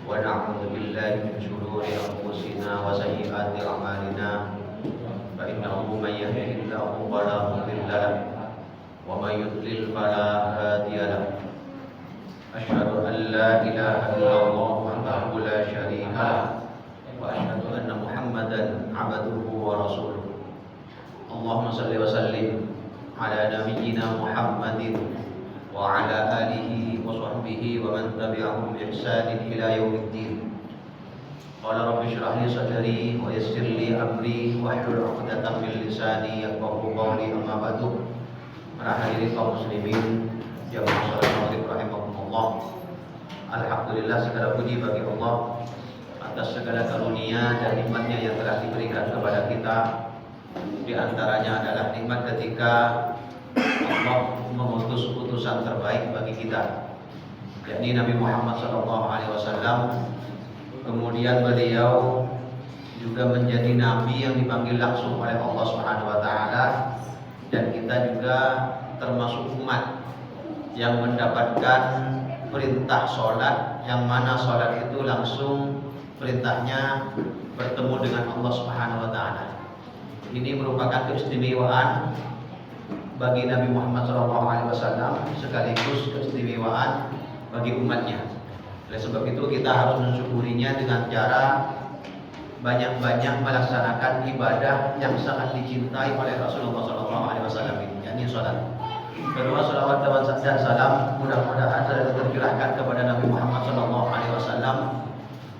ونعوذ بالله من شرور أنفسنا وسيئات أعمالنا فإنه من يهده الله فلا مضل له ومن يضلل فلا هادي له أشهد أن لا إله إلا الله وحده لا شريك له وأشهد أن محمدا عبده ورسوله اللهم صل وسلم على نبينا محمد وعلى آله وصحبه ومن تبعهم بإحسان إلى يوم الدين. قال رب اشرح لي صدري ويسر لي أمري واحلل عقدة من لساني يفقهوا قولي. أما بعد. Para hadirin kaum muslimin jamaah salat maghrib rahimakumullah. Alhamdulillah, segala puji bagi Allah atas segala karunia dan nikmatnya yang telah diberikan kepada kita. Di antaranya adalah nikmat ketika Allah mengutus utusan terbaik bagi kita, yakni Nabi Muhammad SAW. Kemudian beliau juga menjadi nabi yang dipanggil langsung oleh Allah Subhanahu wa taala, dan kita juga termasuk umat yang mendapatkan perintah sholat, yang mana sholat itu langsung perintahnya bertemu dengan Allah Subhanahu wa taala. Ini merupakan keistimewaan bagi Nabi Muhammad SAW sekaligus keistimewaan bagi umatnya. Oleh sebab itu kita harus mensyukurinya dengan cara banyak-banyak melaksanakan ibadah yang sangat dicintai oleh Rasulullah SAW, yakni sholat. Kedua, salawat dan salam mudah-mudahan selalu tercurahkan kepada Nabi Muhammad SAW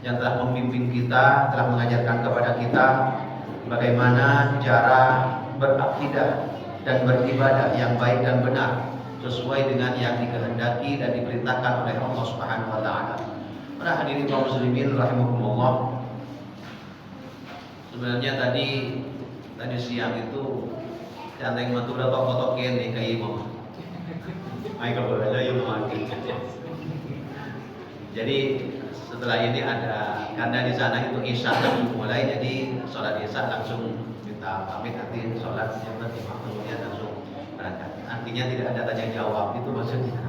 yang telah memimpin kita, telah mengajarkan kepada kita bagaimana cara berakidah dan beribadah yang baik dan benar sesuai dengan yang dikehendaki dan diperintahkan oleh Allah Subhanahu wa taala. Para hadirin kaum muslimin rahimakumullah. Sebenarnya tadi siang itu Canteng Matura tok-tokin nih kayak imam. Ai kalau ada yang mati. Jadi setelah ini ada, karena di sana itu isya langsung mulai, jadi sholat isya langsung kita pamit, nanti sholat yang nanti kemudian langsung berangkat. Artinya tidak ada tanya jawab, itu maksudnya.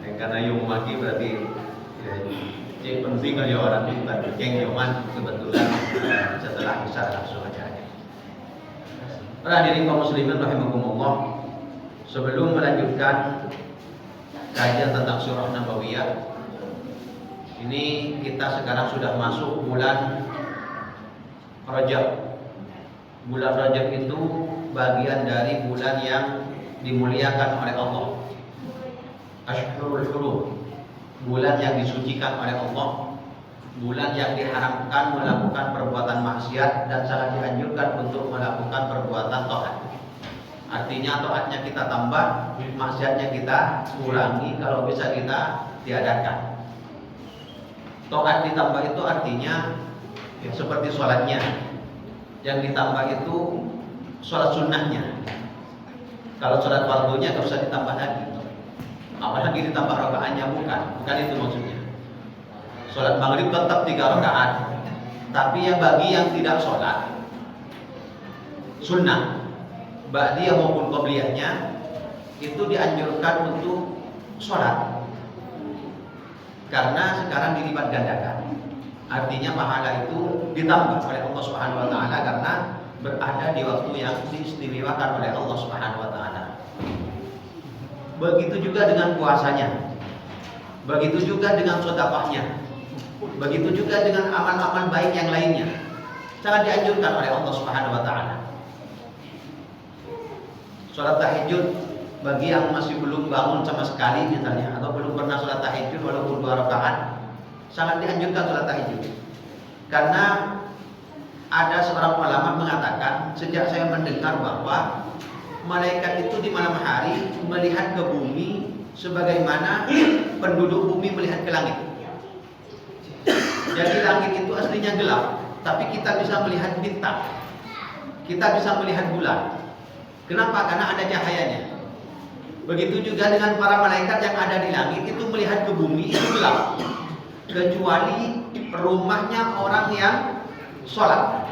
Dan karena yang mati berarti ya, penting kalau orang itu yang yoman kebetulan setelah isya langsung aja. Para hadirin kaum muslimin rahimakumullah, sebelum melanjutkan kajian tentang surah Nabawiyah, ini kita sekarang sudah masuk bulan Rajab. Bulan Rajab itu bagian dari bulan yang dimuliakan oleh Allah. Ashhurul Hurum, bulan yang disucikan oleh Allah, bulan yang diharamkan melakukan perbuatan maksiat dan sangat dianjurkan untuk melakukan perbuatan taat. Artinya taatnya kita tambah, maksiatnya kita kurangi, kalau bisa kita tiadakan. Taat ditambah itu artinya ya, seperti sholatnya, yang ditambah itu sholat sunnahnya. Kalau sholat fardunya tidak usah ditambah lagi, apalagi ditambah rakaatnya, bukan itu maksudnya. Sholat maghrib tetap 3 rakaat, tapi bagi yang tidak sholat sunnah, ba'diyah maupun qabliyahnya, itu dianjurkan untuk sholat. Karena sekarang dilipat gandakan, artinya pahala itu ditambah oleh Allah Subhanahu wa taala karena berada di waktu yang diistimewakan oleh Allah Subhanahu wa taala. Begitu juga dengan puasanya, begitu juga dengan sedekahnya, begitu juga dengan amal-amal baik yang lainnya, sangat dianjurkan oleh Allah Subhanahu wa taala. Salat tahajud bagi yang masih belum bangun sama sekali misalnya, atau belum pernah sholat tahajud walaupun 2 rakaat, sangat dianjurkan sholat tahajud. Karena ada seorang ulama mengatakan, sejak saya mendengar bahwa malaikat itu di malam hari melihat ke bumi sebagaimana penduduk bumi melihat ke langit. Jadi langit itu aslinya gelap, tapi kita bisa melihat bintang, kita bisa melihat bulan. Kenapa? Karena ada cahayanya. Begitu juga dengan para malaikat yang ada di langit, itu melihat ke bumi itu gelap, kecuali rumahnya orang yang sholat.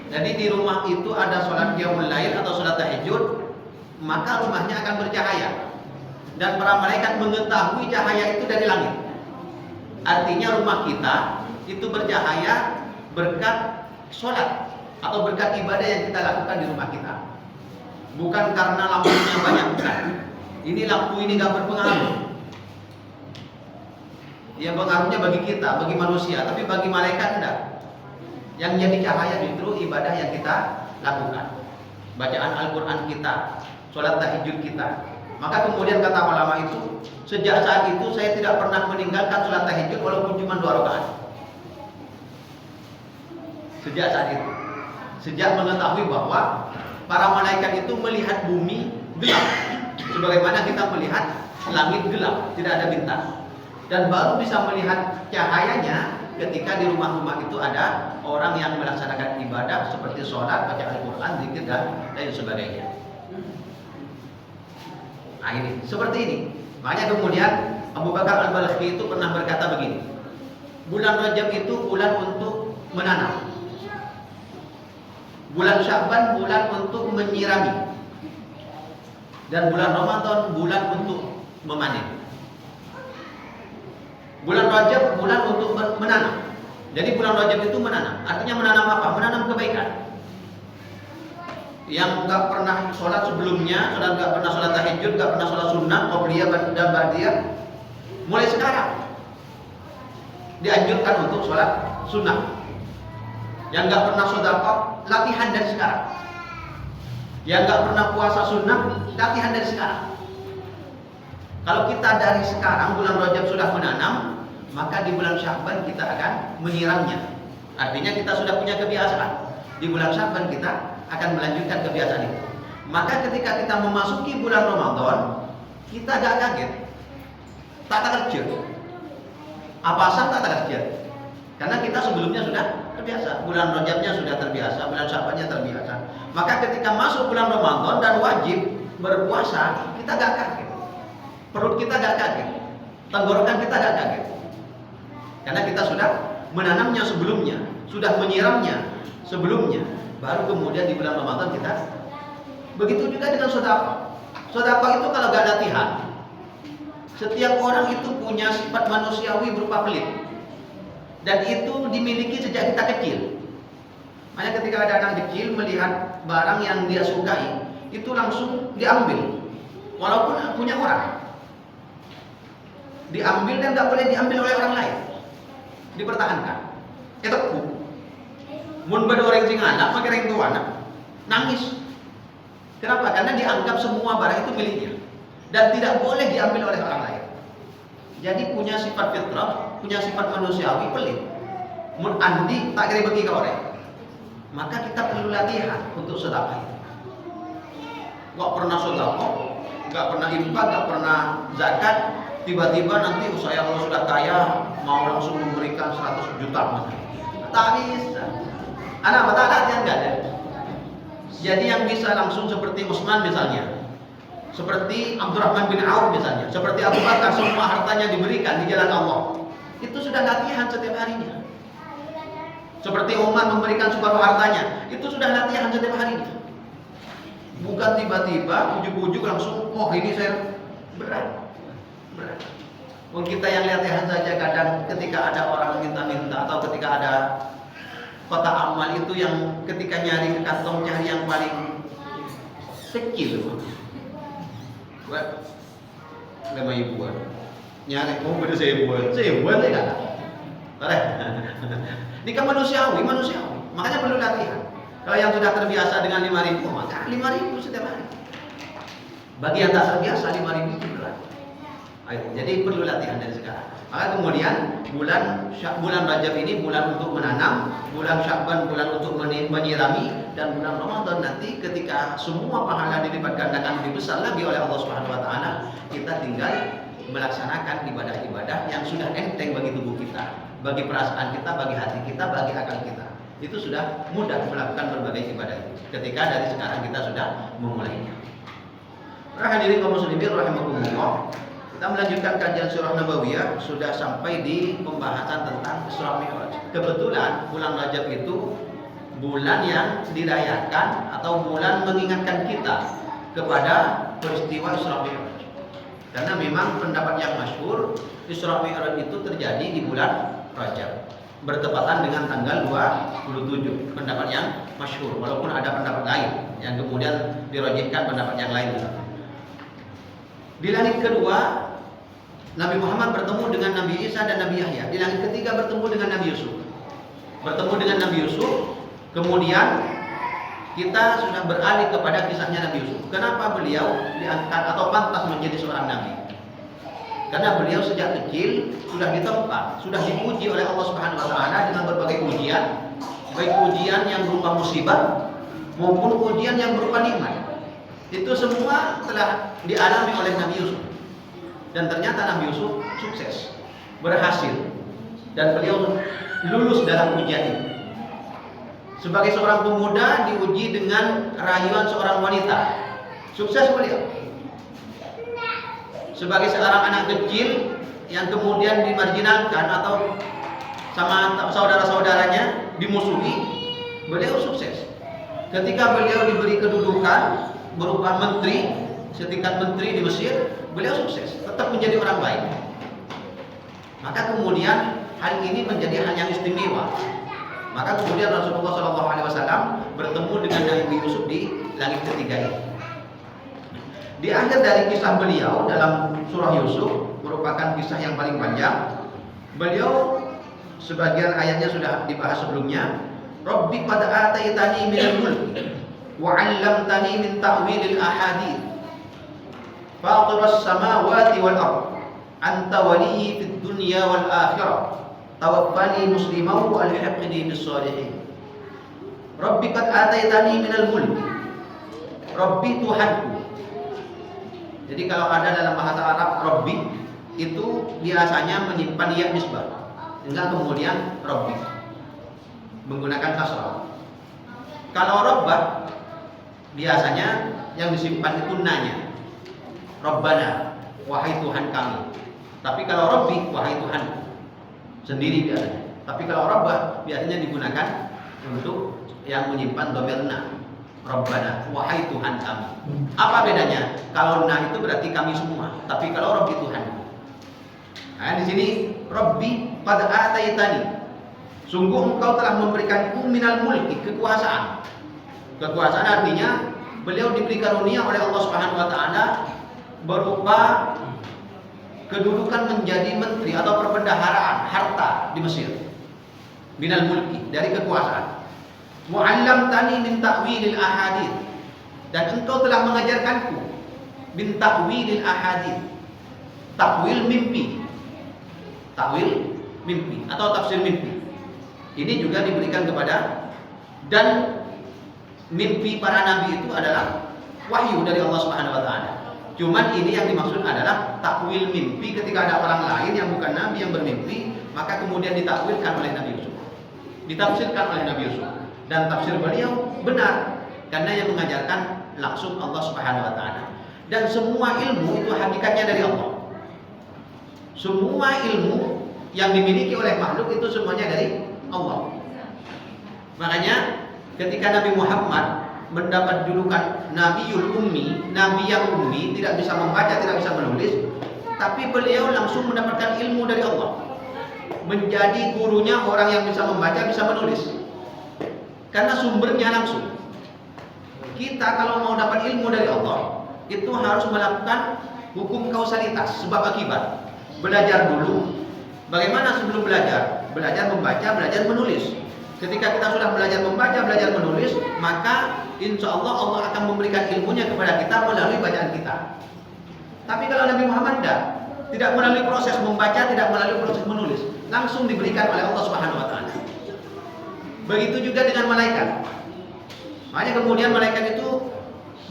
Jadi di rumah itu ada sholat qiyamul lail atau sholat tahajud, maka rumahnya akan bercahaya. Dan para malaikat mengetahui cahaya itu dari langit. Artinya rumah kita itu bercahaya berkat sholat atau berkat ibadah yang kita lakukan di rumah kita. Bukan karena lampunya banyak, bukan. Ini lampu ini gak berpengaruh. Yang pengaruhnya bagi kita, bagi manusia, tapi bagi malaikat enggak. Yang jadi cahaya justru ibadah yang kita lakukan. Bacaan Al-Quran kita, sholat tahajud kita. Maka kemudian kata ulama itu, sejak saat itu saya tidak pernah meninggalkan sholat tahajud walaupun cuma 2 rakaat. Sejak saat itu, sejak mengetahui bahwa para malaikat itu melihat bumi gelap, sebagaimana kita melihat langit gelap, tidak ada bintang. Dan baru bisa melihat cahayanya ketika di rumah-rumah itu ada orang yang melaksanakan ibadah seperti sholat, baca Al-Quran, zikir dan lain sebagainya. Nah ini, seperti ini. Makanya kemudian Abu Bakar Al-Balkhi itu pernah berkata begini, bulan Rajab itu bulan untuk menanam, bulan Sya'ban bulan untuk menyirami, dan bulan Ramadan bulan untuk memanen. Bulan Rajab bulan untuk menanam. Jadi bulan Rajab itu menanam. Artinya menanam apa? Menanam kebaikan. Yang nggak pernah sholat sebelumnya, nggak pernah sholat tahajud, nggak pernah sholat sunnah, qobliyah dan ba'diyah, mulai sekarang dianjurkan untuk sholat sunnah. Yang nggak pernah sedekah, latihan dari sekarang. Yang nggak pernah puasa sunnah, latihan dari sekarang. Kalau kita dari sekarang bulan Rajab sudah menanam, maka di bulan Sya'ban kita akan menyiramnya. Artinya kita sudah punya kebiasaan. Di bulan Sya'ban kita akan melanjutkan kebiasaan itu. Maka ketika kita memasuki bulan Ramadan, kita gak kaget, tak terkejut. Apa asal tak terkejut? Karena kita sebelumnya sudah terbiasa. Bulan Rajabnya sudah terbiasa, bulan Sya'bannya terbiasa. Maka ketika masuk bulan Ramadan dan wajib berpuasa, kita gak kaget. Perut kita gak kaget, tenggorokan kita gak kaget. Karena kita sudah menanamnya sebelumnya, sudah menyiramnya sebelumnya. Baru kemudian di bulan Ramadan kita. Begitu juga dengan sedekah. Sedekah itu kalau gak latihan, setiap orang itu punya sifat manusiawi berupa pelit. Dan itu dimiliki sejak kita kecil. Makanya ketika ada anak kecil melihat barang yang dia sukai, itu langsung diambil, walaupun punya orang. Diambil dan gak boleh diambil oleh orang lain, dipertahankan. Itu mun bade orang sing anak pakai orang tua anak nangis. Kenapa? Karena dianggap semua barang itu miliknya dan tidak boleh diambil oleh orang lain. Jadi punya sifat fitrah, punya sifat manusiawi pelit. Mun andi tak kira bagi ke orang. Maka kita perlu latihan untuk sedekah itu. Gak pernah sedekah, gak pernah infak, gak pernah zakat. Tiba-tiba nanti saya kalau sudah kaya mau langsung memberikan 100 juta. Tak bisa. Anak mata latihan enggak ada. Jadi yang bisa langsung seperti Utsman misalnya, seperti Abdurrahman bin Auf misalnya, seperti Abu Bakar, semua hartanya diberikan di jalan Allah. Itu sudah latihan setiap harinya. Seperti Umar memberikan separuh hartanya, itu sudah latihan setiap harinya. Bukan tiba-tiba ujuk-ujuk langsung, oh ini saya berat. Kita yang latihan saja kadang ketika ada orang minta-minta atau ketika ada kotak amal itu yang ketika nyari ke kantong cari yang paling kecil. Buat 5.000 nyari, oh beda 1.000 tidak. Ini kan manusiawi. Makanya perlu latihan. Kalau yang sudah terbiasa dengan 5.000, maka 5.000 setiap hari. Bagi yang tak terbiasa 5.000 itu berat. Jadi perlu latihan dari sekarang. Maka kemudian bulan Rajab ini bulan untuk menanam, bulan Sya'ban bulan untuk menyirami, dan bulan Ramadan nanti ketika semua pahala dilipat gandakan lebih besar lagi oleh Allah Subhanahu wa taala, kita tinggal melaksanakan ibadah-ibadah yang sudah enteng bagi tubuh kita, bagi perasaan kita, bagi hati kita, bagi akal kita. Itu sudah mudah melakukan berbagai ibadah itu ketika dari sekarang kita sudah memulainya. Para hadirin kaum muslimin rahimakumullah, kita melanjutkan kajian surah Nabawiyah, sudah sampai di pembahasan tentang Isra Mi'raj. Kebetulan bulan Rajab itu bulan yang dirayakan atau bulan mengingatkan kita kepada peristiwa Isra Mi'raj. Karena memang pendapat yang masyhur Isra Mi'raj itu terjadi di bulan Rajab, bertepatan dengan tanggal 27. Pendapat yang masyhur, walaupun ada pendapat lain yang kemudian dirojihkan pendapat yang lain. Di langit kedua Nabi Muhammad bertemu dengan Nabi Isa dan Nabi Yahya. Di langit ketiga bertemu dengan Nabi Yusuf. Bertemu dengan Nabi Yusuf, kemudian kita sudah beralih kepada kisahnya Nabi Yusuf. Kenapa beliau diangkat atau pantas menjadi seorang nabi? Karena beliau sejak kecil sudah ditempa, sudah diuji oleh Allah Subhanahu wa taala dengan berbagai ujian, baik ujian yang berupa musibah maupun ujian yang berupa nikmat. Itu semua telah dialami oleh Nabi Yusuf. Dan ternyata Nabi Yusuf sukses, berhasil, dan beliau lulus dalam ujian itu. Sebagai seorang pemuda diuji dengan rayuan seorang wanita, sukses beliau. Sebagai seorang anak kecil yang kemudian dimarginalkan atau sama saudara-saudaranya dimusuhi, beliau sukses. Ketika beliau diberi kedudukan berupa menteri, setingkat menteri di Mesir, beliau sukses, tetap menjadi orang baik. Maka kemudian hal ini menjadi hal yang istimewa. Maka kemudian Rasulullah SAW bertemu dengan Nabi Yusuf di langit ketiga ini. Di akhir dari kisah beliau dalam surah Yusuf, merupakan kisah yang paling panjang. Beliau sebagian ayatnya sudah dibahas sebelumnya. Rabbi qad ataitani minal mulki wa 'allamtani min ta'wilil ahadits. Fatiras samawati wal ardh. Anta waliyyi fid dunya wal akhirah. Tawaffani musliman wa alhiqni bis shalihin. Rabbi qad ataitani minal mulk. Rabbi Tuhanku. Jadi kalau ada dalam bahasa Arab Rabbi itu biasanya menyimpan ya nisbah, tinggal kemudian Rabbi menggunakan kasrah. Kalau Rabbah biasanya yang disimpan itu nanya, Rabbana, wahai Tuhan kami. Tapi kalau Rabbi, wahai Tuhan sendiri biasanya. Tapi kalau Rabbah biasanya digunakan untuk yang menyimpan dhamir na, Rabbana, wahai Tuhan kami. Apa bedanya? Kalau na itu berarti kami semua, tapi kalau Rabbi Tuhan. Nah, di sini Rabbi qad ataitani. Sungguh engkau telah memberikanku minal mulki, kekuasaan. Kekuasaan artinya beliau diberi karunia oleh Allah Subhanahu wa taala berupa kedudukan menjadi menteri atau perbendaharaan harta di Mesir. Minal mulki, dari kekuasaan. Wa 'allamtani min ta'wilil ahadits, dan engkau telah mengajarkanku min ta'wilil ahadits. Takwil mimpi. Takwil mimpi atau tafsir mimpi. Ini juga diberikan kepada, dan mimpi para nabi itu adalah wahyu dari Allah Subhanahu wa taala. Cuman ini yang dimaksud adalah takwil mimpi ketika ada orang lain yang bukan nabi yang bermimpi, maka kemudian ditakwilkan oleh Nabi Yusuf. Ditafsirkan oleh Nabi Yusuf, dan tafsir beliau benar karena yang mengajarkan langsung Allah Subhanahu wa taala. Dan semua ilmu itu hakikatnya dari Allah. Semua ilmu yang dimiliki oleh makhluk itu semuanya dari Allah. Makanya ketika Nabi Muhammad mendapat julukan Nabiul Ummi, Nabi yang ummi, tidak bisa membaca, tidak bisa menulis, tapi beliau langsung mendapatkan ilmu dari Allah. Menjadi gurunya orang yang bisa membaca, bisa menulis. Karena sumbernya langsung. Kita kalau mau dapat ilmu dari Allah, itu harus melakukan hukum kausalitas, sebab akibat. Belajar dulu. Bagaimana sebelum belajar? Belajar membaca, belajar menulis. Ketika kita sudah belajar membaca, belajar menulis, maka insya Allah Allah akan memberikan ilmunya kepada kita melalui bacaan kita. Tapi kalau Nabi Muhammad tidak melalui proses membaca, tidak melalui proses menulis, langsung diberikan oleh Allah Subhanahu wa taala. Begitu juga dengan malaikat. Makanya kemudian malaikat itu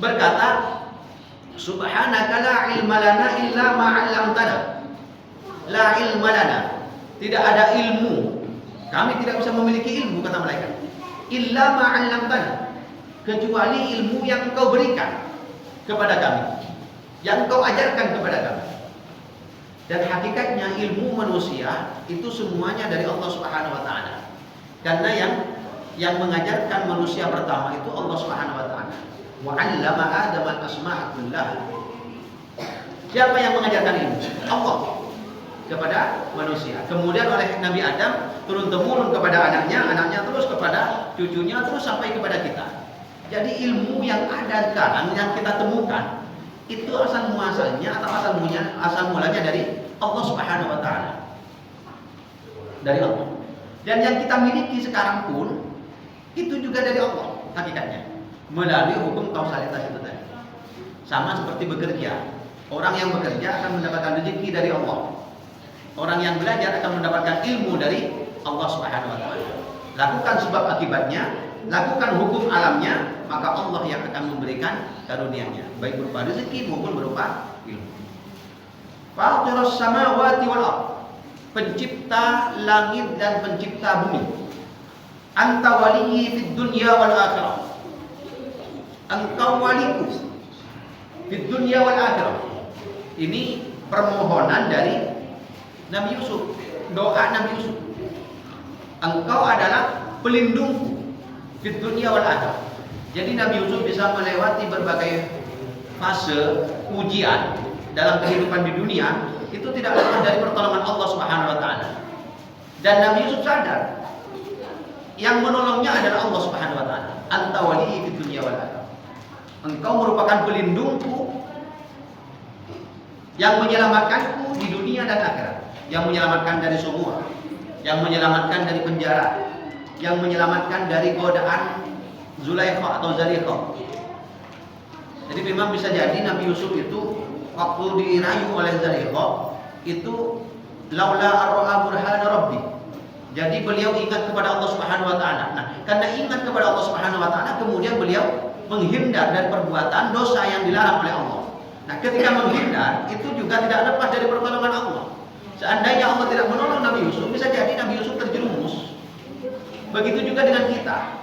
berkata, Subhanaka la ilma lana illa ma 'allamtana. La ilma lana. Tidak ada ilmu. Kami tidak bisa memiliki ilmu, kata malaikat. Illa ma 'allamtana. Kecuali ilmu yang Engkau berikan kepada kami, yang Engkau ajarkan kepada kami. Dan hakikatnya ilmu manusia itu semuanya dari Allah Subhanahu wa taala. Karena yang mengajarkan manusia pertama itu Allah Subhanahu wa taala. Wa 'allama Adam al-asma'a kullaha. Siapa yang mengajarkan ilmu? Allah kepada manusia. Kemudian oleh Nabi Adam turun temurun kepada anaknya terus kepada cucunya, terus sampai kepada kita. Jadi ilmu yang ada sekarang yang kita temukan itu asal muasalnya atau asal mulanya dari Allah Subhanahu wa taala. Dari Allah. Dan yang kita miliki sekarang pun itu juga dari Allah hakikatnya. Melalui hukum kausalitas itu tadi. Sama seperti bekerja. Orang yang bekerja akan mendapatkan rezeki dari Allah. Orang yang belajar akan mendapatkan ilmu dari Allah Subhanahu wa taala. Lakukan sebab akibatnya, lakukan hukum alamnya, maka Allah yang akan memberikan karunia-Nya, baik berupa rezeki maupun berupa ilmu. Fatirus samawati wal ardh, pencipta langit dan pencipta bumi. Anta waliyyi fid dunya wal akhirah. Engkau waliku fid dunya wal akhirah. Ini permohonan dari Nabi Yusuf, doa Nabi Yusuf. Engkau adalah pelindungku fid dunya wal akhirah. Jadi Nabi Yusuf bisa melewati berbagai fase ujian dalam kehidupan di dunia, itu tidak lepas dari pertolongan Allah Subhanahu wa taala. Dan Nabi Yusuf sadar yang menolongnya adalah Allah Subhanahu wa taala. Anta waliyyi fid dunya wal akhirah. Engkau merupakan pelindungku yang menyelamatkanku di dunia dan akhirat, yang menyelamatkan dari semua, yang menyelamatkan dari penjara, yang menyelamatkan dari godaan Zulaikha atau Zalikha. Jadi memang bisa jadi Nabi Yusuf itu waktu dirayu oleh Zalikha itu laula ar-ra'a burhana rabbi. Jadi beliau ingat kepada Allah Subhanahu wa taala. Nah, karena ingat kepada Allah Subhanahu wa taala, kemudian beliau menghindar dari perbuatan dosa yang dilarang oleh Allah. Nah, ketika menghindar itu juga tidak lepas dari pertolongan Allah. Seandainya Allah tidak menolong Nabi Yusuf, bisa jadi Nabi Yusuf terjerumus. Begitu juga dengan kita.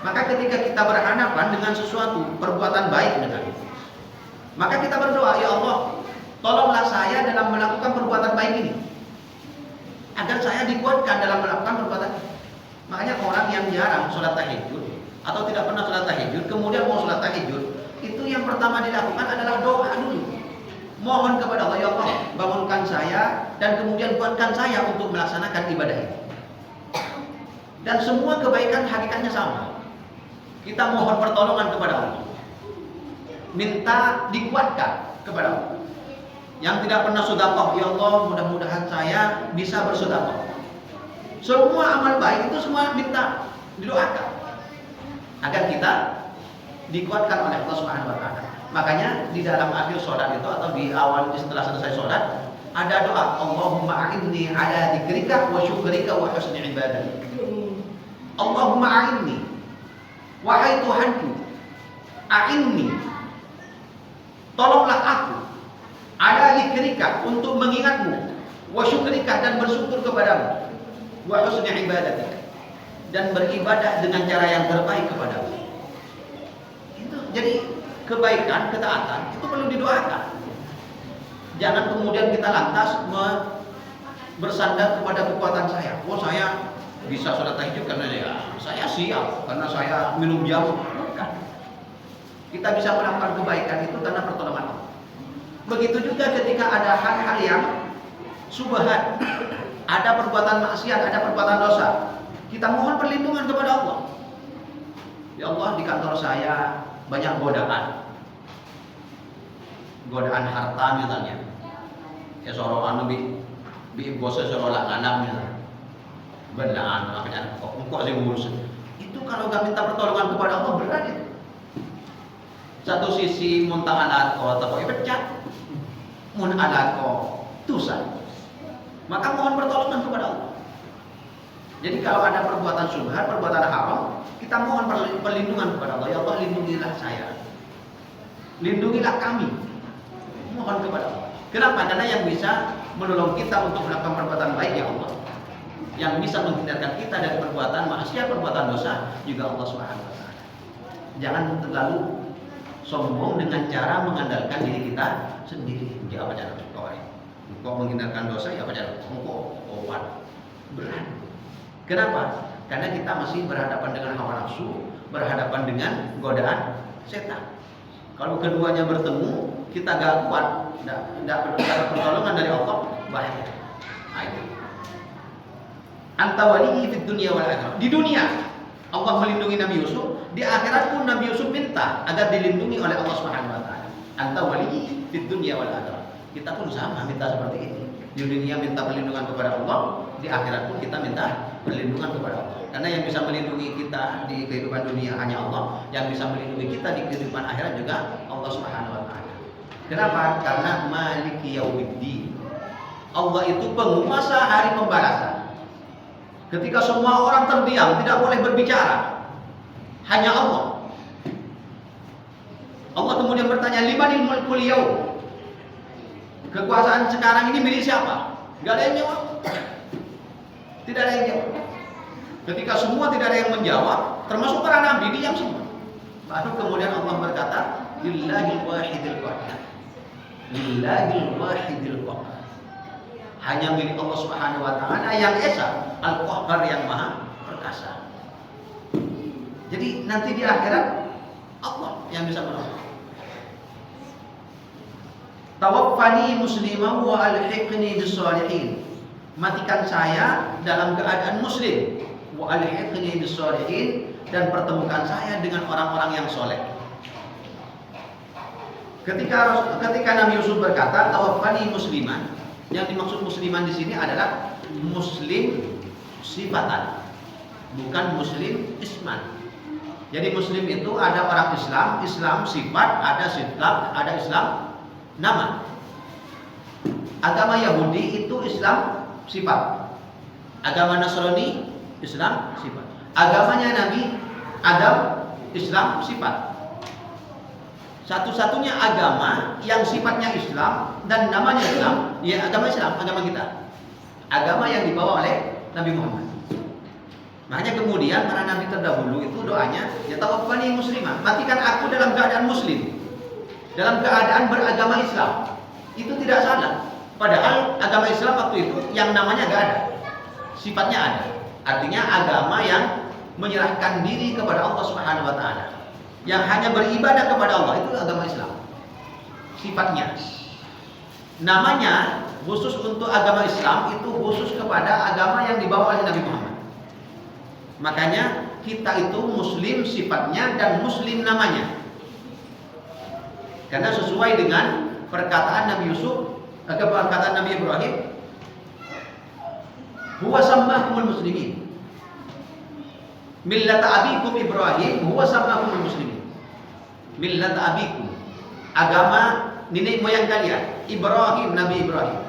Maka ketika kita berhadapan dengan sesuatu perbuatan baik dengan itu, maka kita berdoa, ya Allah, tolonglah saya dalam melakukan perbuatan baik ini, agar saya dikuatkan dalam melakukan perbuatan. Makanya orang yang jarang sholat tahajud atau tidak pernah sholat tahajud, kemudian mau sholat tahajud, itu yang pertama dilakukan adalah doa dulu. Mohon kepada Allah, ya Allah, bangunkan saya dan kemudian kuatkan saya untuk melaksanakan ibadah ini. Dan semua kebaikan hakikatnya sama. Kita mohon pertolongan kepada Allah, minta dikuatkan kepada Allah. Yang tidak pernah sedekah, ya Allah, mudah-mudahan saya bisa bersedekah. Semua amal baik itu semua minta didoakan agar kita dikuatkan oleh Allah Subhanahu wa taala. Makanya di dalam akhir sholat itu atau di awal setelah selesai sholat ada doa, Allahumma a'inni ala dzikrika wa syukrika wa husni ibadatik. Allahumma a'inni, wahai Tuhanku, a'inni, tolonglah aku, ala dzikrika, untuk mengingatmu, wa syukrika, dan bersyukur kepadamu, wa husni ibadatik, dan beribadah dengan cara yang terbaik kepadamu. Itu jadi kebaikan, ketaatan itu perlu didoakan. Jangan kemudian kita lantas bersandar kepada kekuatan saya. Oh, saya bisa sholat tahajud karena ya saya siap, karena saya minum jamu. Bukan. Kita bisa melakukan kebaikan itu karena pertolongan Allah. Begitu juga ketika ada hal-hal yang subhat, ada perbuatan maksiat, ada perbuatan dosa, kita mohon perlindungan kepada Allah. Ya Allah, di kantor saya banyak godaan harta misalnya, ya sorokan bi bosnya sorolah nganam misalnya, benar makanya kok sih ngurus itu. Kalau gak minta pertolongan kepada Allah berat itu. Satu sisi muntah alat kau atau pecat, mun alat kau tusan, maka mohon pertolongan kepada Allah. Jadi kalau ada perbuatan syubhat, perbuatan haram, kita mohon perlindungan kepada Allah. Ya Allah, lindungilah saya, lindungilah kami. Mohon kepada Allah. Kenapa? Karena yang bisa menolong kita untuk melakukan perbuatan baik ya Allah. Yang bisa menghindarkan kita dari perbuatan maksiat, perbuatan dosa juga Allah Subhanahu wa taala. Jangan terlalu sombong dengan cara mengandalkan diri kita sendiri. Ya apa cara engkau menghindarkan dosa, ya apa cara engkau kuat, berat. Kenapa? Karena kita masih berhadapan dengan hawa nafsu, berhadapan dengan godaan setan. Kalau keduanya bertemu, kita gak kuat, dapat pertolongan dari Allah, bahaya. Nah, itu. Anta waliyyi fid dunya wal akhirah. Di dunia Allah melindungi Nabi Yusuf, di akhirat pun Nabi Yusuf minta agar dilindungi oleh Allah Subhanahu wa taala. Anta waliyyi fid dunya wal akhirah. Kita pun sama minta seperti ini. Di dunia minta perlindungan kepada Allah, di akhirat pun kita minta perlindungan kepada Allah. Karena yang bisa melindungi kita di kehidupan dunia hanya Allah, yang bisa melindungi kita di kehidupan akhirat juga Allah Subhanahu wa taala. Kenapa? Karena Maliki Yaumiddin. Allah itu penguasa hari pembalasan. Ketika semua orang terdiam, tidak boleh berbicara, hanya Allah. Allah kemudian bertanya, limanil mulkul yaum? Kekuasaan sekarang ini milik siapa? Gak ada yang jawab. Tidak ada yang jawab. Ketika semua tidak ada yang menjawab, termasuk para nabi, diam semua. Baru kemudian Allah berkata, lillahil wahidil qahhar. Lillahil wahidil qahhar. Hanya milik Allah Subhanahu wa taala yang esa, Al-Qahhar yang maha perkasa. Jadi nanti di akhirat Allah yang bisa menolong. Tawaffani musliman wa alhiqni bis-shalihin. Matikan saya dalam keadaan muslim, wa alhiqni bis-shalihin, dan pertemukan saya dengan orang-orang yang soleh. Ketika Nabi Yusuf berkata tawaffani musliman, yang dimaksud musliman di sini adalah muslim sifatan, bukan muslim isman. Jadi muslim itu ada orang Islam, Islam sifat, ada Islam nama. Agama Yahudi itu Islam sifat. Agama Nasrani Islam sifat. Agamanya Nabi Adam Islam sifat. Satu-satunya agama yang sifatnya Islam dan namanya Islam, ya agama Islam, agama kita. Agama yang dibawa oleh Nabi Muhammad. Makanya kemudian para nabi terdahulu itu doanya, ya tawaffani muslimah, matikan aku dalam keadaan muslim, dalam keadaan beragama Islam. Itu tidak salah. Padahal agama Islam waktu itu yang namanya gak ada, sifatnya ada. Artinya agama yang menyerahkan diri kepada Allah Subhanahu wa taala, yang hanya beribadah kepada Allah, itu agama Islam. Sifatnya. Namanya khusus untuk agama Islam itu khusus kepada agama yang dibawa oleh Nabi Muhammad. Makanya kita itu muslim sifatnya dan muslim namanya. Karena sesuai dengan perkataan Nabi Yusuf, perkataan Nabi Ibrahim, huwa sammakumul muslimin. Millata abikum Ibrahim huwa sammakumul muslimin. Millata abikum, agama nenek moyang kalian, Ibrahim, Nabi Ibrahim.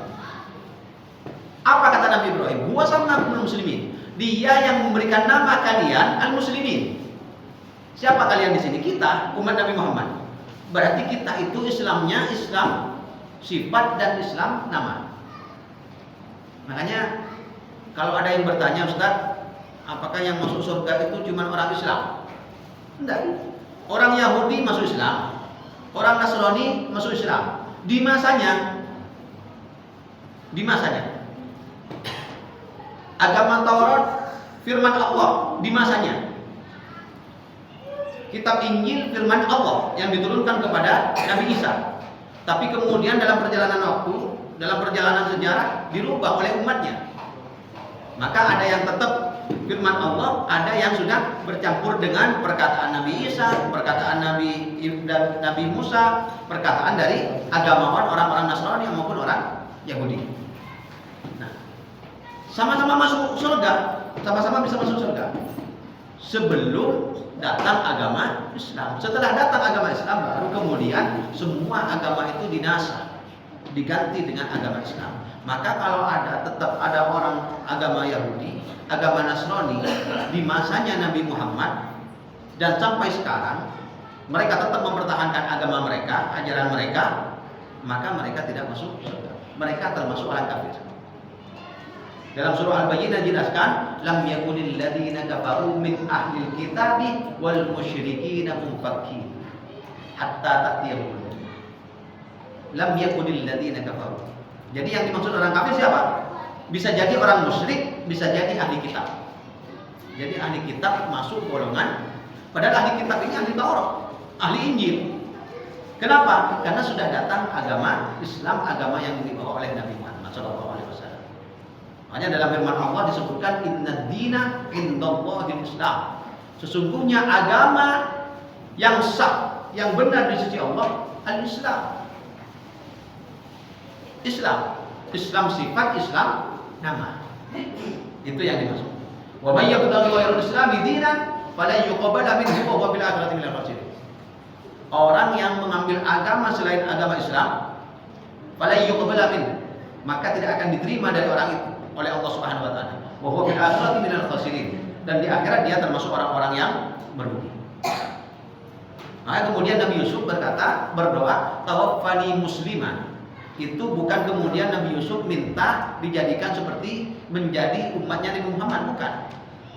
Apa kata Nabi Ibrahim? Huwa sammakumul muslimin. Dia yang memberikan nama kalian al-muslimin. Siapa kalian di sini? Kita, umat Nabi Muhammad. Berarti kita itu Islamnya Islam sifat dan Islam nama. Makanya kalau ada yang bertanya, Ustaz, apakah yang masuk surga itu cuma orang Islam? Tidak. Orang Yahudi masuk Islam, orang Nasrani masuk Islam. Di masanya agama Taurat firman Allah di masanya. Kitab Injil firman Allah yang diturunkan kepada Nabi Isa. Tapi kemudian dalam perjalanan waktu, dalam perjalanan sejarah dirubah oleh umatnya. Maka ada yang tetap firman Allah, ada yang sudah bercampur dengan perkataan Nabi Isa, perkataan Nabi Musa, perkataan dari agamawan orang-orang Nasrani maupun orang Yahudi. Nah, sama-sama masuk surga, sama-sama bisa masuk surga sebelum datang agama Islam. Setelah datang agama Islam, baru kemudian semua agama itu dinasa, diganti dengan agama Islam. Maka kalau tetap ada orang agama Yahudi, agama Nasrani di masanya Nabi Muhammad dan sampai sekarang mereka tetap mempertahankan agama mereka, ajaran mereka, maka mereka tidak masuk surga. Mereka termasuk orang kafir. Dalam surah Al-Bayyinah dijelaskan, lam yakunil ladzina kafaru min ahlil kitabi wal musyrikin munfakkin hatta ta'tiyahum. Lam yakunil ladzina kafaru. Jadi yang dimaksud orang kafir siapa? Bisa jadi orang musyrik, bisa jadi ahli kitab. Jadi ahli kitab masuk golongan, padahal ahli kitab ini ahli Taurat, ahli Injil. Kenapa? Karena sudah datang agama Islam, agama yang dibawa oleh Nabi Muhammad SAW. Makanya dalam firman Allah disebutkan inna dina indallahil Islam. Sesungguhnya agama yang sah, yang benar di sisi Allah al-Islam. Islam sifat, Islam nama. Itu yang dimaksud. Wa may yabtaghi ghairal islami dinan fala yuqbala minhu wa huwa bil akhirati minal khasirin. Orang yang mengambil agama selain agama Islam, fala yuqbala minhu, maka tidak akan diterima dari orang itu oleh Allah Subhanahu wa taala. Wa huwa bil akhirati minal khasirin. Dan di akhirat dia termasuk orang-orang yang merugi. Maka kemudian Nabi Yusuf berdoa, tawaffani musliman. Itu bukan kemudian Nabi Yusuf minta dijadikan seperti menjadi umatnya Nabi Muhammad, bukan.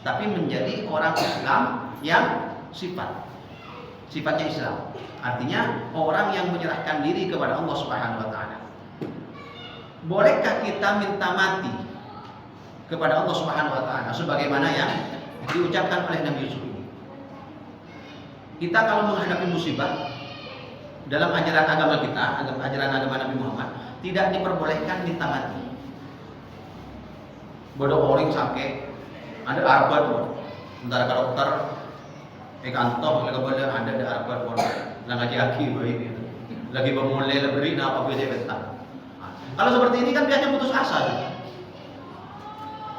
Tapi menjadi orang Islam yang sifatnya Islam. Artinya orang yang menyerahkan diri kepada Allah Subhanahu wa taala. Bolehkah kita minta mati kepada Allah Subhanahu wa taala sebagaimana yang diucapkan oleh Nabi Yusuf ini? Kita kalau menghadapi musibah dalam ajaran agama kita, ajaran agama Nabi Muhammad, tidak diperbolehkan minta mati. Bodoh orang sakit, ada arbat, sementara kalau dokter kantor lagi ada di arbat pun, lagi aki begini, lagi bermulai beri apa biasa betah. Kalau seperti ini kan biasanya putus asa.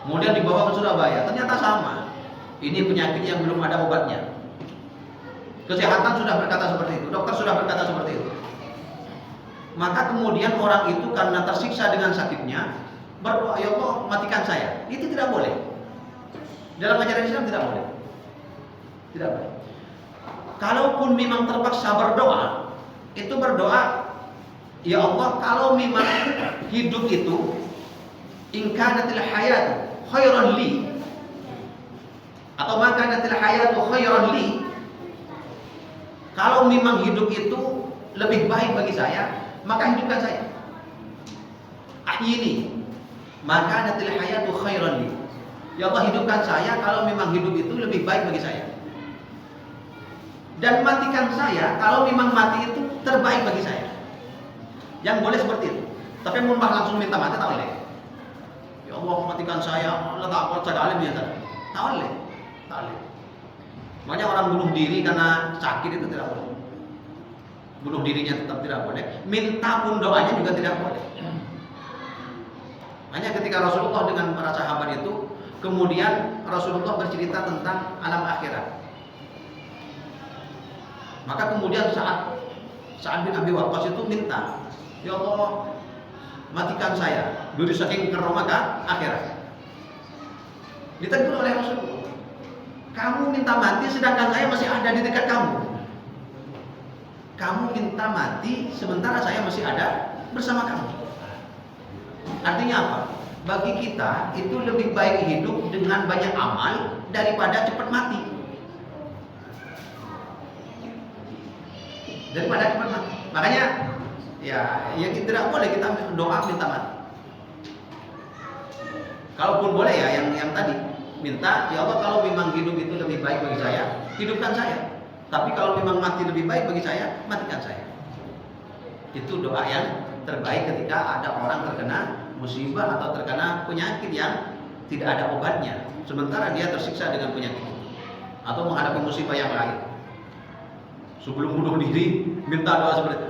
Kemudian dibawa ke Surabaya, ternyata sama. Ini penyakit yang belum ada obatnya. Kesehatan sudah berkata seperti itu, dokter sudah berkata seperti itu. Maka kemudian orang itu karena tersiksa dengan sakitnya berdoa, ya Allah matikan saya. Itu tidak boleh. Dalam ajaran Islam tidak boleh. Tidak boleh. Kalaupun memang terpaksa berdoa, itu berdoa, ya Allah kalau memang hidup itu in kanatil hayatu khairan li, atau maka kanatil hayatu khairan li, kalau memang hidup itu lebih baik bagi saya, maka hidupkan saya. Ahyini maka kanatil hayatu khairan li. Ya Allah hidupkan saya kalau memang hidup itu lebih baik bagi saya. Dan matikan saya kalau memang mati itu terbaik bagi saya. Yang boleh seperti itu. Tapi mau langsung minta mati tak boleh. Ya Allah matikan saya, Allah tak apa cadalim ya tak. Tak boleh. Tak boleh. Makanya orang bunuh diri karena sakit itu tidak boleh. Bunuh dirinya tetap tidak boleh. Minta pun doanya juga tidak boleh. Hanya ketika Rasulullah dengan para sahabat itu, kemudian Rasulullah bercerita tentang alam akhirat. Maka kemudian Sa'ad bin Abi Waqqas itu minta, ya Allah matikan saya dari saking keroma ke akhirat. Ditegur oleh Rasulullah, kamu minta mati sedangkan saya masih ada di dekat kamu. Kamu minta mati sementara saya masih ada bersama kamu. Artinya apa? Bagi kita itu lebih baik hidup dengan banyak amal daripada cepat mati. Daripada cepat mati. Makanya ya tidak boleh kita doa minta mati. Kalaupun boleh ya yang tadi minta, ya Allah kalau memang hidup itu lebih baik bagi saya, hidupkan saya. Tapi kalau memang mati lebih baik bagi saya, matikan saya. Itu doa yang terbaik ketika ada orang terkena musibah atau terkena penyakit yang tidak ada obatnya, sementara dia tersiksa dengan penyakit itu, atau menghadapi musibah yang lain. Sebelum bunuh diri minta doa seperti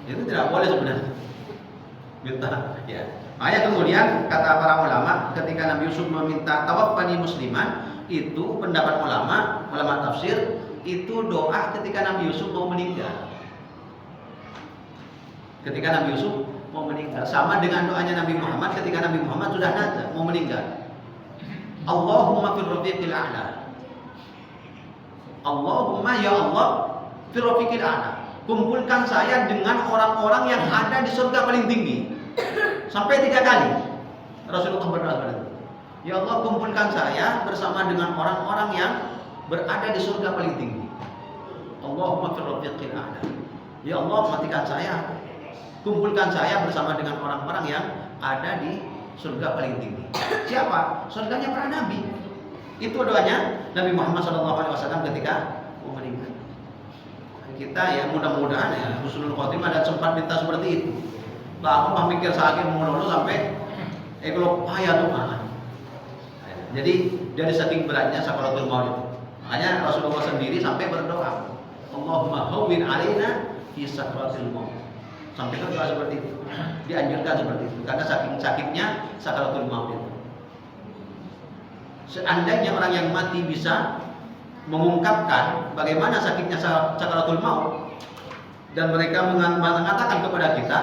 itu tidak boleh sebenarnya. Minta ya. Makanya kemudian kata para ulama ketika Nabi Yusuf meminta tawaffani musliman, itu pendapat ulama tafsir, itu doa ketika Nabi Yusuf mau meninggal. Ketika Nabi Yusuf mau meninggal, sama dengan doanya Nabi Muhammad ketika Nabi Muhammad sudah nazar mau meninggal. Allahumma fir rafiqil a'la. Allahumma ya Allah fir rafiqil a'la. Kumpulkan saya dengan orang-orang yang ada di surga paling tinggi. Sampai 3 kali Rasulullah berdoa seperti itu. Ya Allah kumpulkan saya bersama dengan orang-orang yang berada di surga paling tinggi. Allahumma fir rafiqil a'la. Ya Allah matikan saya, kumpulkan saya bersama dengan orang-orang yang ada di surga paling tinggi. Siapa? Surganya para nabi. Itu doanya Nabi Muhammad SAW ketika mau meninggal. kita ya mudah-mudahan ya husnul khotimah dan sempat minta seperti itu. Lah aku mah mikir sakit mulu sampai kalau payah tuh mah. Jadi dari saking beratnya sakaratul maut itu. Makanya Rasulullah sendiri sampai berdoa, Allahumma hawwin alaina fi sakaratil maut. Sampai berdoa seperti itu. Dianjurkan seperti itu karena saking sakitnya sakaratul maut itu. Seandainya orang yang mati bisa mengungkapkan bagaimana sakitnya sakaratul maut dan mereka mengatakan kepada kita,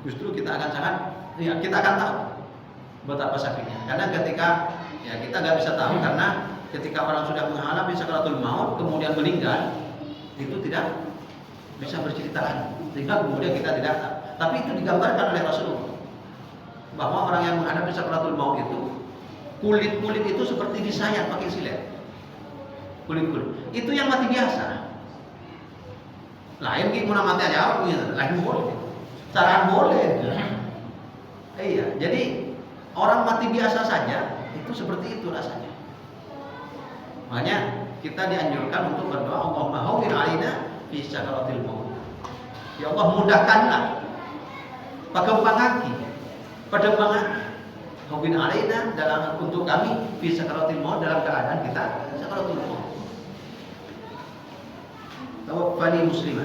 justru kita akan sangat ya, kita akan tahu betapa sakitnya. Karena ketika ya kita nggak bisa tahu karena ketika orang sudah mengalami sakaratul maut kemudian meninggal itu tidak bisa bercerita lagi. Sehingga kemudian kita tidak tahu. Tapi itu digambarkan oleh Rasulullah bahwa orang yang menghadapi sakaratul maut itu kulit itu seperti disayat pakai silet. Kulit itu yang mati biasa. Lain gimana mati aja gitu. Lain boleh. Cara boleh. Iya, jadi orang mati biasa saja itu seperti itu rasanya. Makanya kita dianjurkan untuk berdoa Allahumma hawwin alaina fi sakaratil maut. Ya Allah mudahkanlah perkembangan hawwin alaina dalam untuk kami fi sakaratil maut dalam keadaan kita sakaratul maut. Tawaffani musliman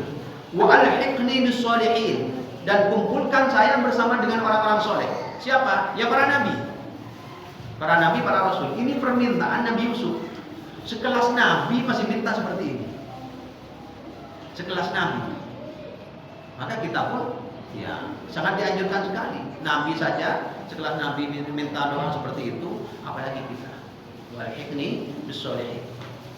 wa alhiqni bis sholihin, dan kumpulkan saya bersama dengan orang-orang soleh. Siapa? Ya para nabi, para rasul. Ini permintaan Nabi Yusuf. Sekelas nabi masih minta seperti ini. Sekelas nabi. Maka kita pun ya sangat dianjurkan sekali. Nabi saja sekelas nabi minta doa seperti itu, apalagi kita. Walhiqni bis sholihin.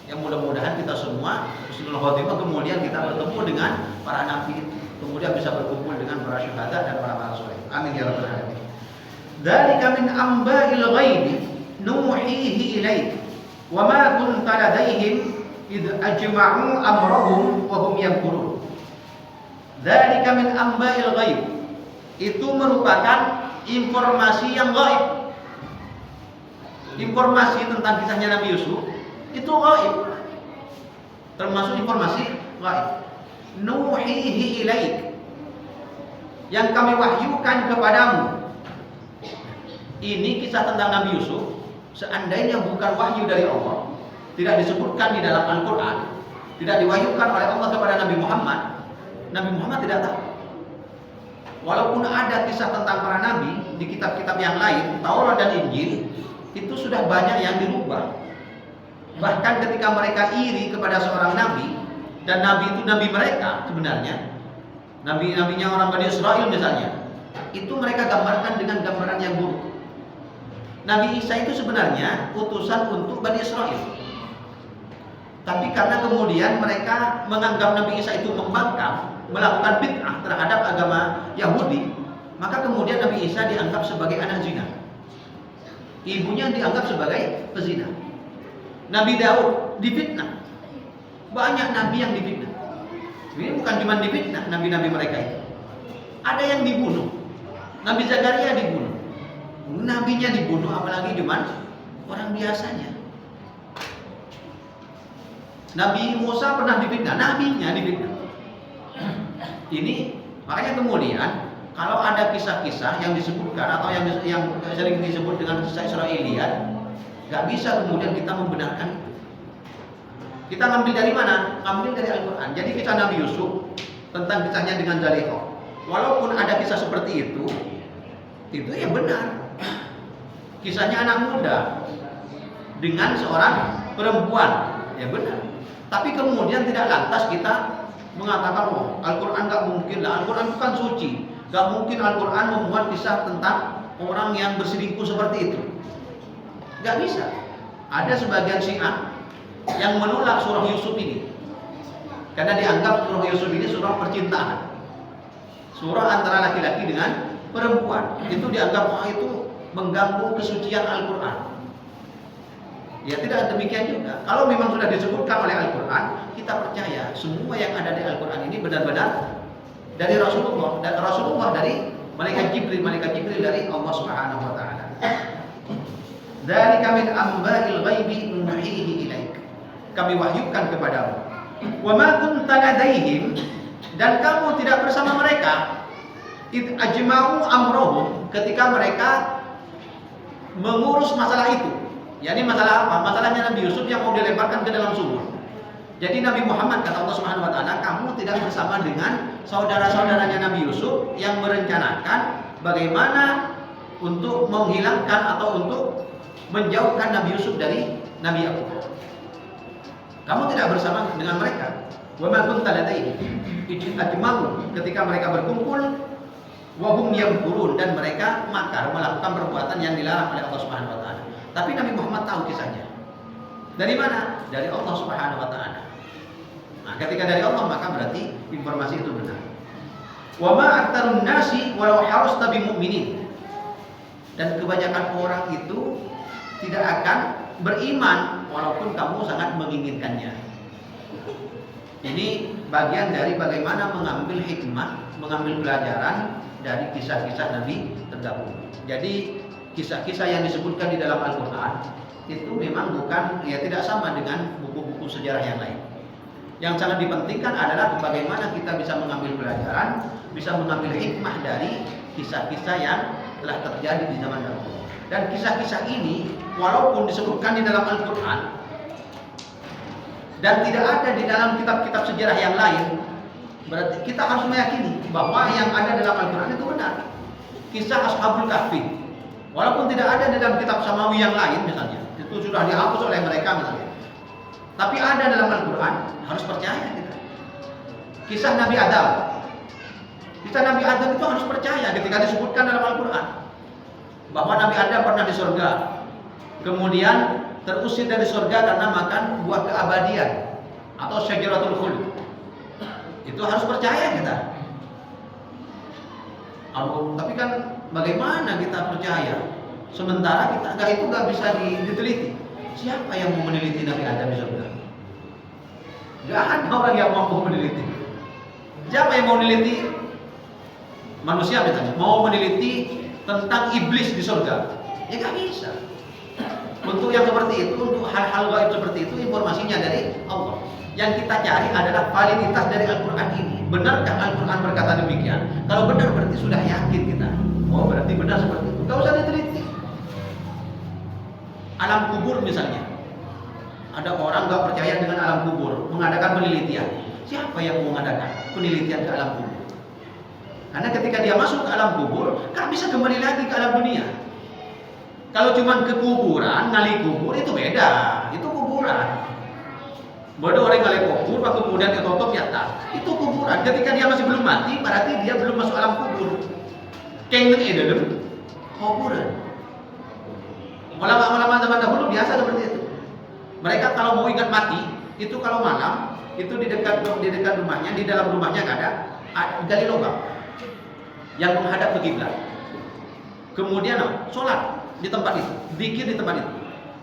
Yang mudah-mudahan kita semua husnul khotimah kemudian kita bertemu dengan para nabi, kemudian bisa berkumpul dengan para syuhada dan para soleh. Amin ya rabbal alamin. Dzalika min amba'il ghaibi nuhihi ilaik wa ma kunta ladaihim id ajma'u amrahum wa hum yamkurun. Dzalika min amba'il ghaib, itu merupakan informasi yang gaib. Informasi tentang kisahnya Nabi Yusuf itu gaib, termasuk informasi gaib. Nuhihi ilaik, yang kami wahyukan kepadamu. Ini kisah tentang Nabi Yusuf. Seandainya bukan wahyu dari Allah, tidak disebutkan di dalam Al-Quran, tidak diwahyukan oleh Allah kepada Nabi Muhammad, Nabi Muhammad tidak tahu. Walaupun ada kisah tentang para nabi di kitab-kitab yang lain, Taurat dan Injil, itu sudah banyak yang dirubah. Bahkan ketika mereka iri kepada seorang nabi, dan nabi itu nabi mereka sebenarnya, nabi-nabinya orang Bani Israel misalnya, itu mereka gambarkan dengan gambaran yang buruk. Nabi Isa itu sebenarnya utusan untuk Bani Israel. Tapi karena kemudian mereka menganggap Nabi Isa itu membangkang, melakukan bid'ah terhadap agama Yahudi, maka kemudian Nabi Isa dianggap sebagai anak zina. Ibunya dianggap sebagai pezina. Nabi Daud difitnah. Banyak nabi yang difitnah. Ini bukan cuma difitnah nabi-nabi mereka itu. Ada yang dibunuh. Nabi Zakaria dibunuh. Nabinya dibunuh, apalagi cuma orang biasanya. Nabi Musa pernah difitnah, nabinya difitnah. Ini makanya kemudian kalau ada kisah-kisah yang disebutkan atau yang sering disebut dengan kisah Israiliyat, nggak bisa kemudian kita membenarkan itu. Kita ngambil dari mana? Ngambil dari Al-Quran. Jadi kisah Nabi Yusuf tentang kisahnya dengan Zaliqah, walaupun ada kisah seperti itu ya benar. Kisahnya anak muda dengan seorang perempuan, ya benar. Tapi kemudian tidak lantas kita mengatakan, oh Al-Quran nggak mungkin lah, Al-Quran bukan suci, nggak mungkin Al-Quran memuat kisah tentang orang yang berselingkuh seperti itu. Nggak bisa. Ada sebagian Syiah yang menolak surah Yusuf ini karena dianggap surah Yusuf ini surah percintaan, surah antara laki-laki dengan perempuan. Itu dianggap itu mengganggu kesucian Al-Quran. Ya tidak demikian juga. Kalau memang sudah disebutkan oleh Al-Quran, kita percaya semua yang ada di Al-Quran ini benar-benar dari Rasulullah, dan Rasulullah dari malaikat Jibril dari Allah Subhanahu wa taala. Dzalika min amba'il ghaibi nuhihi ilaik. Kami wahyukan kepadamu. Wa ma kunta ladaihim, dan kamu tidak bersama mereka. Id ajma'u amrohum, ketika mereka mengurus masalah itu. Yani masalah apa? Masalahnya Nabi Yusuf yang mau dilemparkan ke dalam sumur. Jadi Nabi Muhammad, kata Allah Subhanahu wa taala, kamu tidak bersama dengan saudara-saudaranya Nabi Yusuf yang merencanakan bagaimana untuk menghilangkan atau untuk menjauhkan Nabi Yusuf dari Nabi Yakub. Kamu tidak bersama dengan mereka. Wa ma kunta ladaihim id ajma'u, ketika mereka berkumpul, wa hum yamkurun, dan mereka makar melakukan perbuatan yang dilarang oleh Allah Subhanahu wa taala. Tapi Nabi Muhammad tahu kisahnya. Dari mana? Dari Allah Subhanahu wa taala. Nah, ketika dari Allah maka berarti informasi itu benar. Wa ma aktsarun nasi walau harasta bimu'minin. Dan kebanyakan orang itu tidak akan beriman walaupun kamu sangat menginginkannya. Ini bagian dari bagaimana mengambil hikmah, mengambil pelajaran dari kisah-kisah Nabi terdahulu. Jadi kisah-kisah yang disebutkan di dalam Al-Quran itu memang bukan, ya tidak sama dengan buku-buku sejarah yang lain. Yang sangat dipentingkan adalah bagaimana kita bisa mengambil pelajaran, bisa mengambil hikmah dari kisah-kisah yang telah terjadi di zaman dahulu. Dan kisah-kisah ini walaupun disebutkan di dalam Al-Quran dan tidak ada di dalam kitab-kitab sejarah yang lain, berarti kita harus meyakini bahwa yang ada dalam Al-Quran itu benar. Kisah Ashabul Kahfi, walaupun tidak ada di dalam kitab Samawi yang lain misalnya, itu sudah dihapus oleh mereka misalnya, tapi ada dalam Al-Quran, harus percaya kita. Kisah Nabi Adam, kisah Nabi Adam itu harus percaya ketika disebutkan dalam Al-Quran bahwa Nabi Adam pernah di surga, kemudian terusir dari surga karena makan buah keabadian atau syajaratul khuld. Itu harus percaya kita. Tapi kan bagaimana kita percaya sementara kita itu nggak bisa diteliti? Siapa yang mau meneliti Nabi Adam di surga? Gak ada orang yang mau meneliti. Siapa yang mau meneliti manusia misalnya? Mau meneliti tentang iblis di surga? Ya gak bisa. Untuk yang seperti itu, untuk hal-hal gaib seperti itu, informasinya dari Allah. Yang kita cari adalah validitas dari Al-Quran ini. Benarkah Al-Quran berkata demikian? Kalau benar berarti sudah yakin kita. Oh berarti benar seperti itu. Gak usah diteliti. Alam kubur misalnya, ada orang gak percaya dengan alam kubur, mengadakan penelitian. Siapa yang mau mengadakan penelitian ke alam kubur? Karena ketika dia masuk ke alam kubur, kan bisa kembali lagi ke alam dunia. Kalau cuma ke kuburan, ngali kubur itu beda, itu kuburan. Bodoh orang ngali kubur, kemudian dia tutup di atas, itu kuburan. Ketika dia masih belum mati, berarti dia belum masuk alam kubur. Kengeng dalam kuburan. Ulama-ulama zaman dahulu biasa seperti itu. Mereka kalau mau ingat mati, itu kalau malam, itu di dekat rumahnya, di dalam rumahnya ada gali lubang yang menghadap ke kiblat. Kemudian sholat di tempat itu, zikir di tempat itu.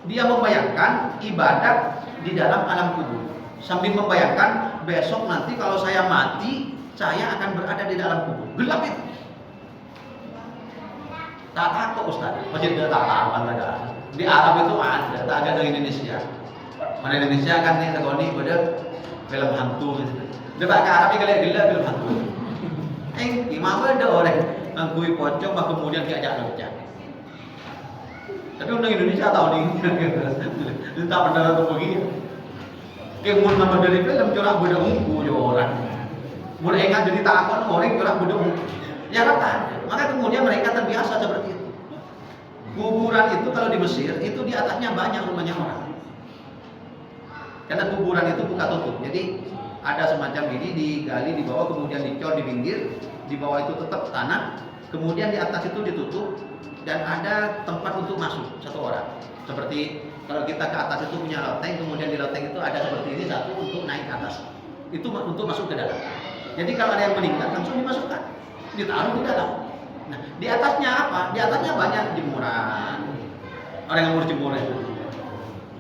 Dia membayangkan ibadat di dalam alam kubur, sambil membayangkan besok nanti kalau saya mati, saya akan berada di dalam kubur. Gelap itu. Tak takut Ustaz, masih tak ada. Di Arab itu ada, tak ada di Indonesia. Mana Indonesia kan nih sekali pada film hantu gitu. Dia pakai Arab ini gila film hantu. Gimana ada orang ngakui pocong, kemudian diajak lucah. Tapi orang Indonesia tahu nih, dia tak pernah tahu begini. Kemun nama dari film corak beda ungu orang. Mulai ingat jadi takut orang corak beda ungu. Ya rata. Maka kemudian mereka terbiasa seperti itu. Kuburan itu kalau di Mesir itu di atasnya banyak rumahnya orang. Karena kuburan itu buka tutup. Jadi ada semacam ini digali di bawah, kemudian dicor di pinggir, di bawah itu tetap tanah, kemudian di atas itu ditutup dan ada tempat untuk masuk satu orang. Seperti kalau kita ke atas itu punya loteng, kemudian di loteng itu ada seperti ini satu untuk naik ke atas. Itu untuk masuk ke dalam. Jadi kalau ada yang meninggal langsung dimasukkan, ditaruh di dalam. Nah, di atasnya apa? Di atasnya banyak jemuran. Orang yang berjemur itu.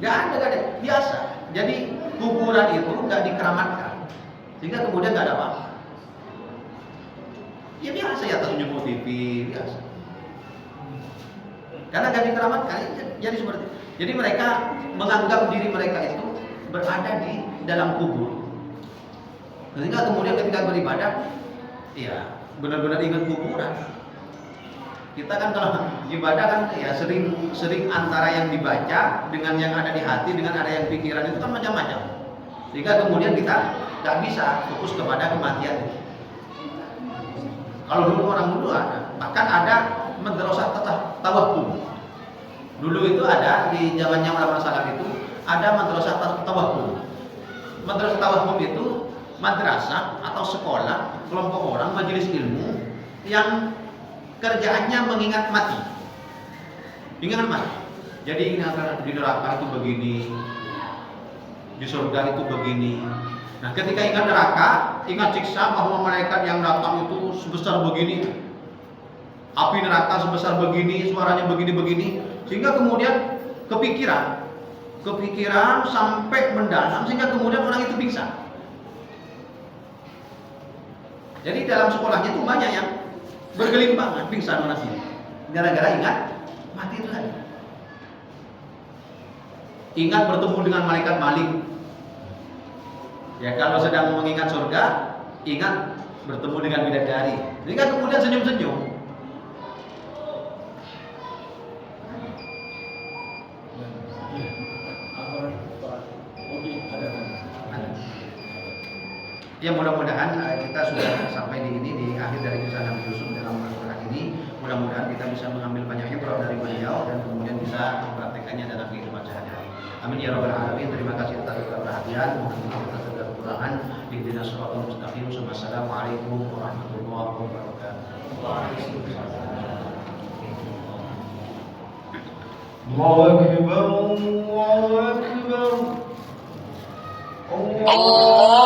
Gak ada, biasa. Jadi kuburan itu gak dikeramatkan, sehingga kemudian gak ada apa-apa. Ya biasa ya, atas nyemur TV biasa. Karena gak dikeramatkan, jadi seperti itu. Jadi mereka menganggap diri mereka itu berada di dalam kubur, Sehingga kemudian ketika beribadah, ya benar-benar ingat kuburan. Kita kan kalau ibadah kan ya sering antara yang dibaca dengan yang ada di hati dengan ada yang pikiran itu kan macam-macam. Sehingga kemudian kita nggak bisa fokus kepada kematian. Kalau dulu orang dulu ada, bahkan ada madrasah tawakuf. Dulu itu ada di zamannya ulama salaf itu ada madrasah tawakuf. Madrasah tawakuf itu madrasah atau sekolah kelompok orang majelis ilmu yang kerjaannya mengingat mati. Ingat mati. Jadi ingat di neraka itu begini, di surga itu begini. Nah, ketika ingat neraka, ingat siksa bahwa malaikat yang datang itu sebesar begini, api neraka sebesar begini, suaranya begini-begini, sehingga kemudian kepikiran sampai mendalam sehingga kemudian orang itu pingsan. Jadi dalam sekolahnya itu banyak yang bergelimpangan pingsan orang ini, gara-gara ingat mati itu tadi. Ingat bertemu dengan malaikat Malik. Ya kalau sedang mengingat surga, ingat bertemu dengan bidadari. Sehingga kemudian senyum-senyum. Ya mudah-mudahan kita sudah sampai di akhir dari kisah Nabi Yusuf dalam Al-Quran ini. Mudah-mudahan kita bisa mengambil banyak ibrah dari beliau dan kemudian bisa mempraktekannya dalam kehidupan sehari-hari. Amin ya rabbal alamin. Terima kasih atas perhatian. Mohon maaf atas segala kekurangan. Ihdinas shiratal mustaqim. Wassalamualaikum warahmatullahi wabarakatuh. Allahu Akbar. Allahu Akbar. Allah